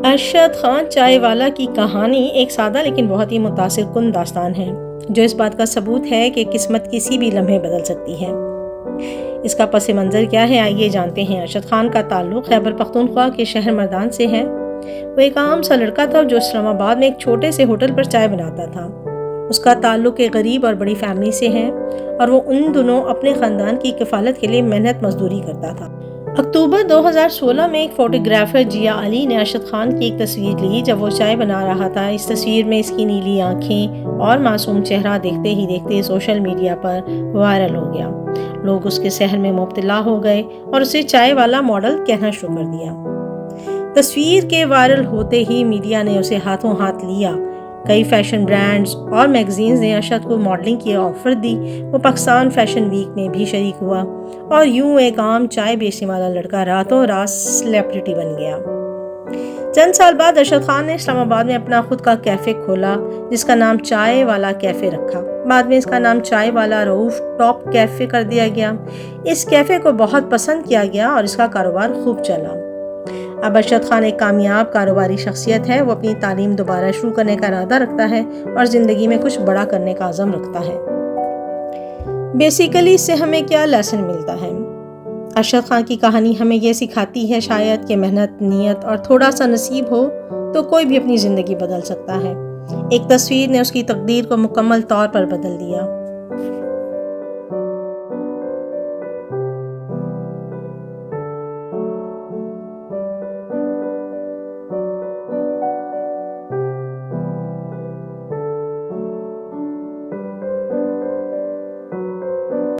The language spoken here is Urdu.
ارشد خان چائے والا کی کہانی ایک سادہ لیکن بہت ہی متاثر کن داستان ہے جو اس بات کا ثبوت ہے کہ قسمت کسی بھی لمحے بدل سکتی ہے۔ اس کا پس منظر کیا ہے، آئیے جانتے ہیں۔ ارشد خان کا تعلق خیبر پختونخوا کے شہر مردان سے ہے۔ وہ ایک عام سا لڑکا تھا جو اسلام آباد میں ایک چھوٹے سے ہوٹل پر چائے بناتا تھا۔ اس کا تعلق ایک غریب اور بڑی فیملی سے ہے اور وہ ان دنوں اپنے خاندان کی کفالت کے لیے محنت مزدوری کرتا تھا۔ اکتوبر 2016 میں ایک فوٹوگرافر جیا علی نے ارشد خان کی ایک تصویر لی جب وہ چائے بنا رہا تھا۔ اس تصویر میں اس کی نیلی آنکھیں اور معصوم چہرہ دیکھتے ہی دیکھتے سوشل میڈیا پر وائرل ہو گیا۔ لوگ اس کے سحر میں مبتلا ہو گئے اور اسے چائے والا ماڈل کہنا شروع کر دیا۔ تصویر کے وائرل ہوتے ہی میڈیا نے اسے ہاتھوں ہاتھ لیا۔ کئی فیشن برانڈز اور میگزینز نے ارشد کو ماڈلنگ کی آفر دی۔ وہ پاکستان فیشن ویک میں بھی شریک ہوا اور یوں ایک عام چائے بیچنے والا لڑکا راتوں رات سیلیبریٹی بن گیا۔ چند سال بعد ارشد خان نے اسلام آباد میں اپنا خود کا کیفے کھولا جس کا نام چائے والا کیفے رکھا۔ بعد میں اس کا نام چائے والا روف ٹاپ کیفے کر دیا گیا۔ اس کیفے کو بہت پسند کیا گیا اور اس کا کاروبار خوب چلا۔ اب ارشد خان ایک کامیاب کاروباری شخصیت ہے۔ وہ اپنی تعلیم دوبارہ شروع کرنے کا ارادہ رکھتا ہے اور زندگی میں کچھ بڑا کرنے کا عزم رکھتا ہے۔ بیسیکلی اس سے ہمیں کیا لیسن ملتا ہے؟ ارشد خان کی کہانی ہمیں یہ سکھاتی ہے شاید کہ محنت، نیت اور تھوڑا سا نصیب ہو تو کوئی بھی اپنی زندگی بدل سکتا ہے۔ ایک تصویر نے اس کی تقدیر کو مکمل طور پر بدل دیا۔